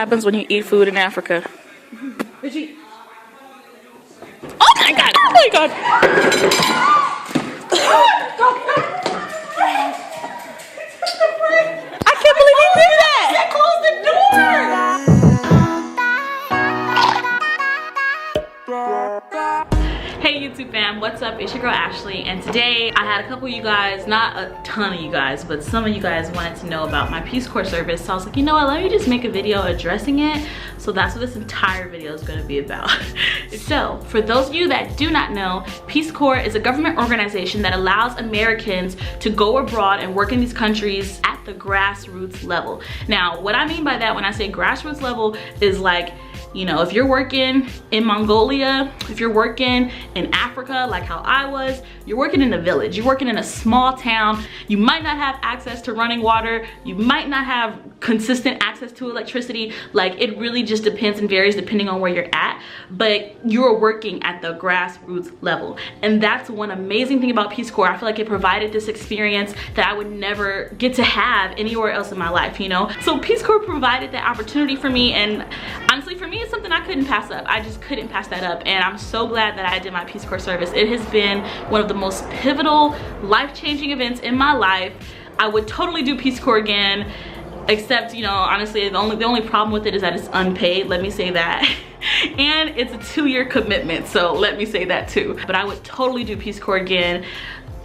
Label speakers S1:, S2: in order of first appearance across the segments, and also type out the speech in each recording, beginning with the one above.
S1: happens when you eat food in Africa. Oh my god! Oh my god! I can't believe he did that! Close the door! Hey YouTube fam, what's up? It's your girl Ashley, and today I had a couple of you guys, not a ton of you guys, but some of you guys wanted to know about my Peace Corps service. So I was like, you know what, let me just make a video addressing it. So that's what this entire video is going to be about. So for those of you that do not know, Peace Corps is a government organization that allows Americans to go abroad and work in these countries at the grassroots level. Now, what I mean by that when I say grassroots level is like, you know, if you're working in Mongolia, if you're working in Africa, like how I was, you're working in a village, you're working in a small town, you might not have access to running water, you might not have consistent access to electricity, like it really just depends and varies depending on where you're at, but you're working at the grassroots level. And that's one amazing thing about Peace Corps. I feel like it provided this experience that I would never get to have anywhere else in my life, you know? So Peace Corps provided that opportunity for me, and honestly for me, it's something I couldn't pass up. I just couldn't pass that up, and I'm so glad that I did my Peace Corps service. It has been one of the most pivotal, life-changing events in my life. I would totally do Peace Corps again, except, you know, honestly, the only problem with it is that it's unpaid, let me say that. And it's a 2-year commitment, so let me say that too. But I would totally do Peace Corps again.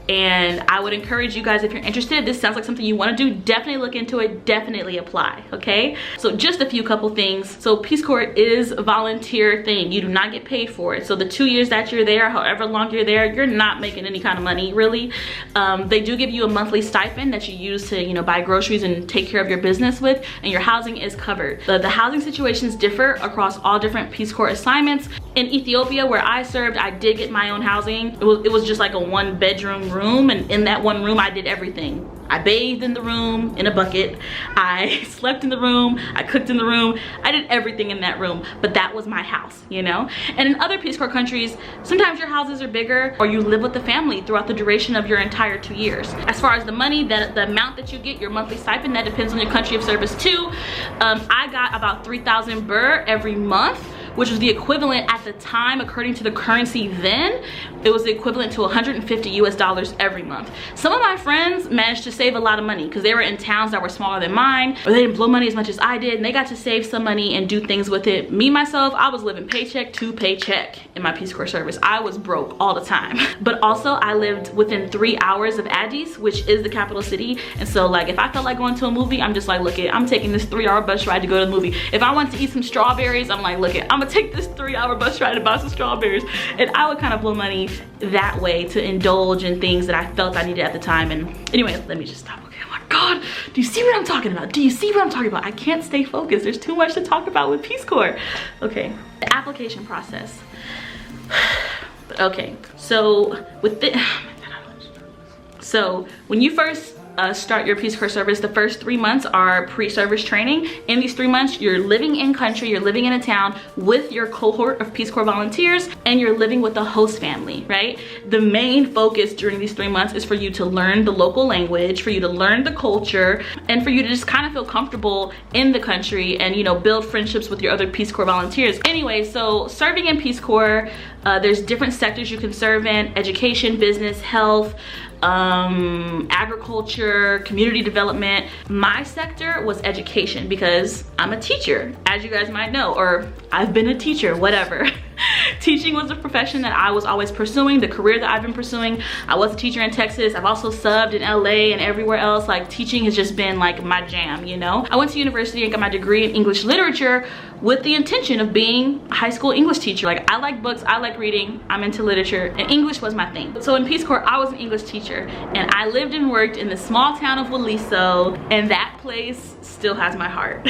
S1: And I would encourage you guys, if you're interested, this sounds like something you want to do, definitely look into it, definitely apply, okay? So just a few couple things. So Peace Corps is a volunteer thing. You do not get paid for it. So the 2 years that you're there, however long you're there, you're not making any kind of money, really. They do give you a monthly stipend that you use to, you know, buy groceries and take care of your business with, and your housing is covered. The housing situations differ across all different Peace Corps assignments. In Ethiopia, where I served, I did get my own housing. It was just like a 1-bedroom room, and in that one room I did everything. I bathed in the room in a bucket, I slept in the room, I cooked in the room, I did everything in that room, but that was my house, you know? And in other Peace Corps countries, sometimes your houses are bigger, or you live with the family throughout the duration of your entire 2 years. As far as the money, the amount that you get, your monthly stipend, that depends on your country of service too. I got about 3,000 birr every month, which was the equivalent at the time, according to the currency then, it was the equivalent to $150 US every month. Some of my friends managed to save a lot of money because they were in towns that were smaller than mine, or they didn't blow money as much as I did, and they got to save some money and do things with it. Me, myself, I was living paycheck to paycheck in my Peace Corps service. I was broke all the time. But also, I lived within 3 hours of Addis, which is the capital city, and so like if I felt like going to a movie, I'm just like, look it, I'm taking this 3-hour bus ride to go to the movie. If I want to eat some strawberries, I'm like, look it, I'm gonna take this 3-hour bus ride to buy some strawberries. And I would kind of blow money that way to indulge in things that I felt I needed at the time. And anyway, let me just stop. Okay, oh my God, do you see what I'm talking about? Do you see what I'm talking about? I can't stay focused. There's too much to talk about with Peace Corps. Okay, the application process. Okay, so with the, so when you first start your Peace Corps service, the first 3 months are pre-service training. In these 3 months, you're living in country, you're living in a town with your cohort of Peace Corps volunteers, and you're living with the host family, right? The main focus during these 3 months is for you to learn the local language, for you to learn the culture, and for you to just kind of feel comfortable in the country and, you know, build friendships with your other Peace Corps volunteers. Anyway, so serving in Peace Corps, there's different sectors you can serve in: education, business, health, agriculture, community development. My sector was education because I'm a teacher, as you guys might know, or I've been a teacher, whatever. Teaching was a profession that I was always pursuing, the career that I've been pursuing. I was a teacher in Texas. I've also subbed in LA and everywhere else. Like, teaching has just been like my jam, you know? I went to university and got my degree in English literature with the intention of being a high school English teacher. Like, I like books, I like reading, I'm into literature, and English was my thing. So in Peace Corps, I was an English teacher, and I lived and worked in the small town of Waliso, and that place still has my heart.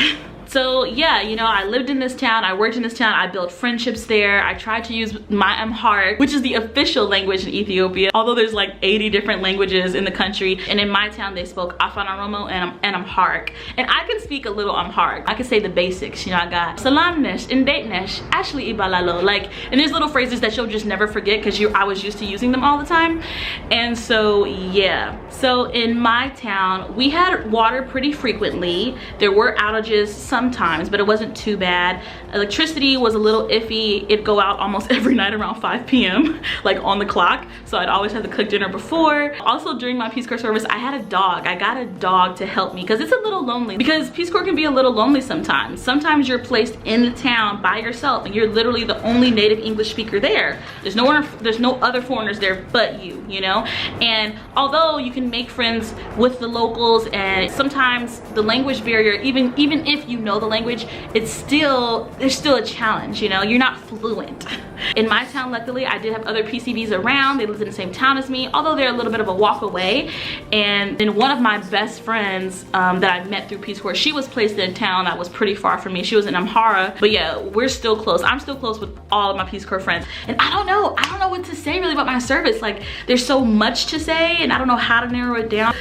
S1: So yeah, you know, I lived in this town, I worked in this town, I built friendships there. I tried to use my Amharic, which is the official language in Ethiopia, although there's like 80 different languages in the country. And in my town, they spoke Afan Aromo and Amharic. And I can speak a little Amharic. I can say the basics, you know, I got Salamnesh, Indatenesh, Ashley Ibalalo, like, and there's little phrases that you'll just never forget because I was used to using them all the time. And so yeah, so in my town, we had water pretty frequently. There were outages sometimes, but it wasn't too bad. Electricity was a little iffy. It'd go out almost every night around 5 p.m. like on the clock, so I'd always have to cook dinner before. Also during my Peace Corps service, I had a dog. I got a dog to help me because it's a little lonely, because Peace Corps can be a little lonely sometimes. Sometimes you're placed in the town by yourself and you're literally the only native English speaker there. There's no other foreigners there but you know? And although you can make friends with the locals, and sometimes the language barrier, even if you know the language, there's still a challenge, you know? You're not fluent. In my town, luckily, I did have other PCVs around. They lived in the same town as me, although they're a little bit of a walk away. And then one of my best friends that I met through Peace Corps, she was placed in a town that was pretty far from me. She was in Amhara, but yeah, we're still close. I'm still close with all of my Peace Corps friends. And I don't know what to say really about my service. Like, there's so much to say and I don't know how to narrow it down.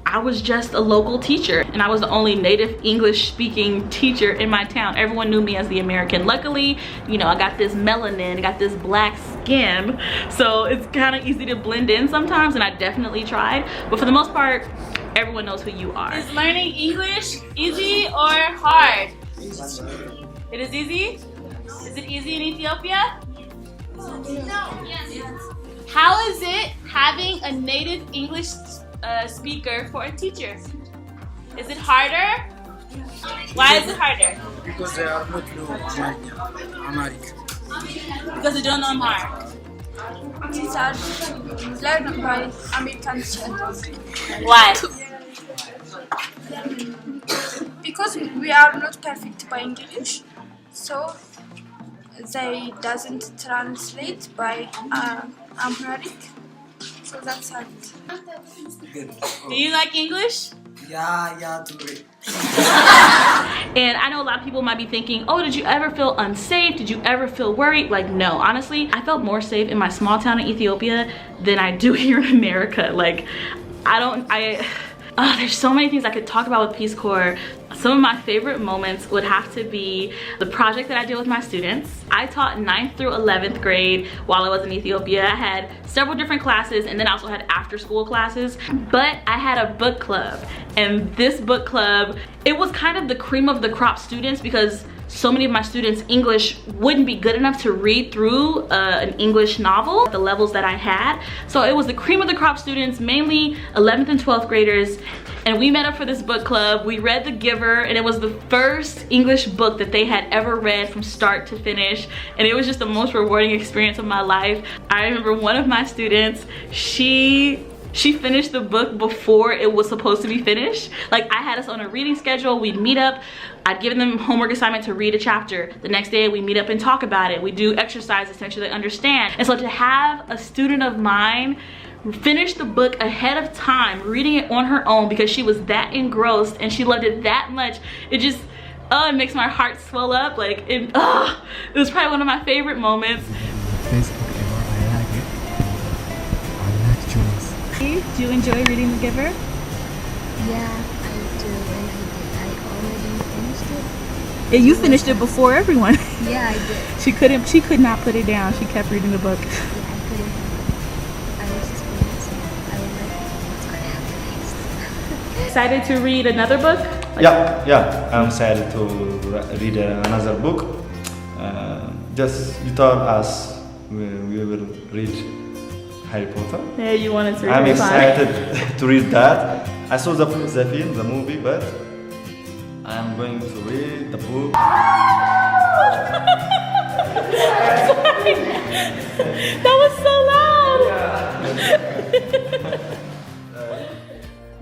S1: I was just a local teacher and I was the only native English speaking teacher in my town. Everyone knew me as the American. Luckily, you know, I got this melanin, I got this black skin, so it's kind of easy to blend in sometimes, and I definitely tried. But for the most part, everyone knows who you are.
S2: Is learning English easy or hard? It is easy? Is it easy in Ethiopia? No. Yes. How is it having a native English speaker for a teacher? Is it harder? Why is it harder?
S3: Because they are not Amharic.
S2: Because they don't know Amharic.
S4: These are learned by American students.
S2: Why?
S4: Because we are not perfect by English, so they doesn't translate by Amharic. So that's hard.
S2: Do you like English?
S3: Yeah, too.
S1: And I know a lot of people might be thinking, oh, did you ever feel unsafe? Did you ever feel worried? Like, no, honestly, I felt more safe in my small town in Ethiopia than I do here in America. Like, there's so many things I could talk about with Peace Corps. Some of my favorite moments would have to be the project that I did with my students. I taught 9th through 11th grade while I was in Ethiopia. I had several different classes, and then I also had after school classes, but I had a book club. And this book club, it was kind of the cream of the crop students, because so many of my students' English wouldn't be good enough to read through an English novel at the levels that I had. So it was the cream of the crop students, mainly 11th and 12th graders. And we met up for this book club. We read The Giver, and it was the first English book that they had ever read from start to finish. And it was just the most rewarding experience of my life. I remember one of my students, she finished the book before it was supposed to be finished. Like, I had us on a reading schedule. We'd meet up. I'd given them homework assignment to read a chapter. The next day we meet up and talk about it. We do exercises to make sure they understand. And so to have a student of mine finish the book ahead of time, reading it on her own because she was that engrossed and she loved it that much, it just, it makes my heart swell up. Like, it was probably one of my favorite moments.
S5: Do you enjoy reading The Giver?
S6: Yeah, I do, and I already finished it.
S5: You finished it before everyone.
S6: Yeah, I did.
S5: She could not put it down. She kept reading the book.
S6: Yeah, I couldn't. I was just waiting, so I was like, what's gonna happen next?
S1: Excited to read another book?
S7: Yeah, I'm excited to read another book. Just you told us we will read Harry Potter.
S1: Yeah, you wanted to read
S7: I'm
S1: it.
S7: excited to read that. I saw the film, the movie, but I'm going to read the book.
S1: That was so loud.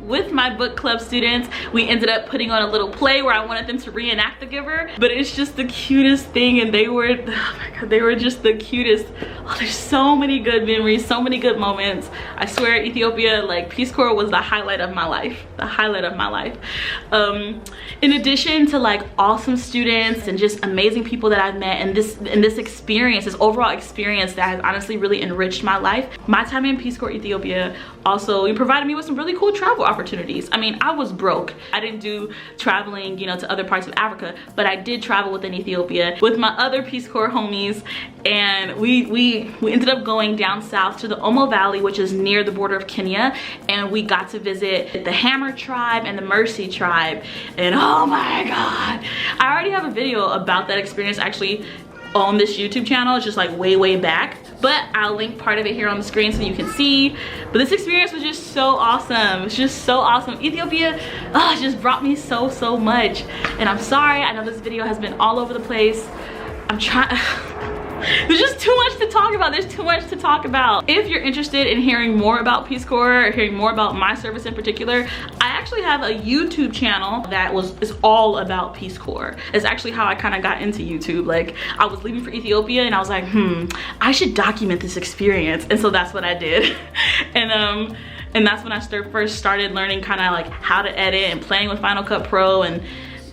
S1: With my book club students, we ended up putting on a little play where I wanted them to reenact The Giver, but it's just the cutest thing, and they were, oh my God, they were just the cutest. Oh, there's so many good memories, so many good moments. I swear, Ethiopia, like, Peace Corps was the highlight of my life, the highlight of my life. In addition to like awesome students and just amazing people that I've met, and this experience, this overall experience that has honestly really enriched my life, my time in Peace Corps Ethiopia Also, you provided me with some really cool travel opportunities. I mean, I was broke. I didn't do traveling, you know, to other parts of Africa, but I did travel within Ethiopia with my other Peace Corps homies, and we ended up going down south to the Omo Valley, which is near the border of Kenya, and we got to visit the Hammer tribe and the Mercy tribe, and oh my god, I already have a video about that experience actually on this YouTube channel. It's just like way back, but I'll link part of it here on the screen so you can see. But this experience was just so awesome. It's just so awesome. Ethiopia just brought me so much, and I'm sorry, I know this video has been all over the place. I'm trying there's just too much to talk about. There's too much to talk about. If you're interested in hearing more about Peace Corps or hearing more about my service in particular, I actually have a YouTube channel that is all about Peace Corps. It's actually how I kind of got into YouTube. Like, I was leaving for Ethiopia and I was like, I should document this experience. And so that's what I did. And that's when I first started learning kind of like how to edit and playing with Final Cut Pro, and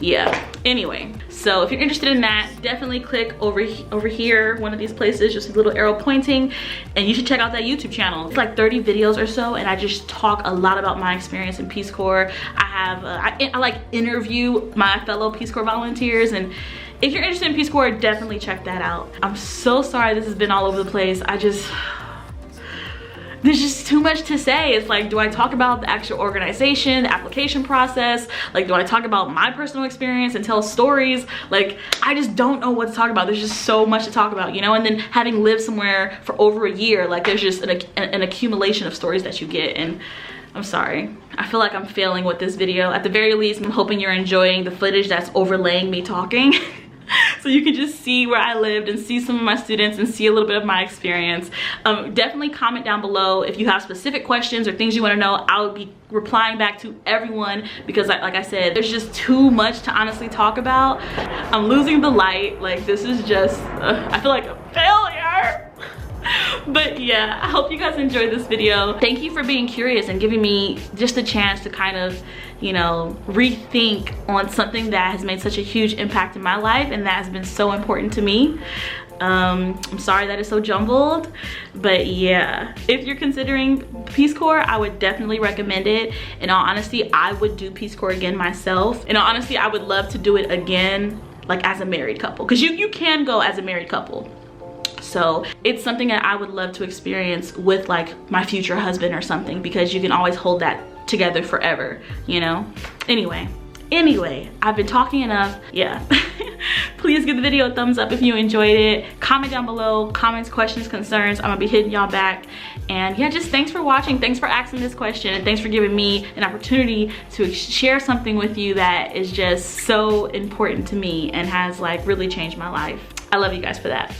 S1: yeah, anyway. So if you're interested in that, definitely click over here, one of these places, just a little arrow pointing, and you should check out that YouTube channel. It's like 30 videos or so, and I just talk a lot about my experience in Peace Corps. I like interview my fellow Peace Corps volunteers, and if you're interested in Peace Corps, definitely check that out. I'm so sorry this has been all over the place. There's just too much to say. It's like, do I talk about the actual organization, the application process? Like, do I talk about my personal experience and tell stories? Like, I just don't know what to talk about. There's just so much to talk about, you know? And then having lived somewhere for over a year, like, there's just an accumulation of stories that you get, and I'm sorry. I feel like I'm failing with this video. At the very least, I'm hoping you're enjoying the footage that's overlaying me talking. So you can just see where I lived and see some of my students and see a little bit of my experience. Definitely comment down below if you have specific questions or things you want to know. I'll be replying back to everyone because like I said, there's just too much to honestly talk about. I'm losing the light. Like, this is just, I feel like a failure. But yeah, I hope you guys enjoyed this video. Thank you for being curious and giving me just a chance to kind of, you know, rethink on something that has made such a huge impact in my life and that has been so important to me. I'm sorry that it's so jumbled, but yeah, if you're considering Peace Corps, I would definitely recommend it. In all honesty, I would do Peace Corps again myself. In all honesty, I would love to do it again, like as a married couple, because you can go as a married couple. So it's something that I would love to experience with like my future husband or something, because you can always hold that together forever, you know? Anyway, I've been talking enough. Yeah. Please give the video a thumbs up if you enjoyed it. Comment down below, comments, questions, concerns. I'm gonna be hitting y'all back. And yeah, just thanks for watching. Thanks for asking this question, and thanks for giving me an opportunity to share something with you that is just so important to me and has like really changed my life. I love you guys for that.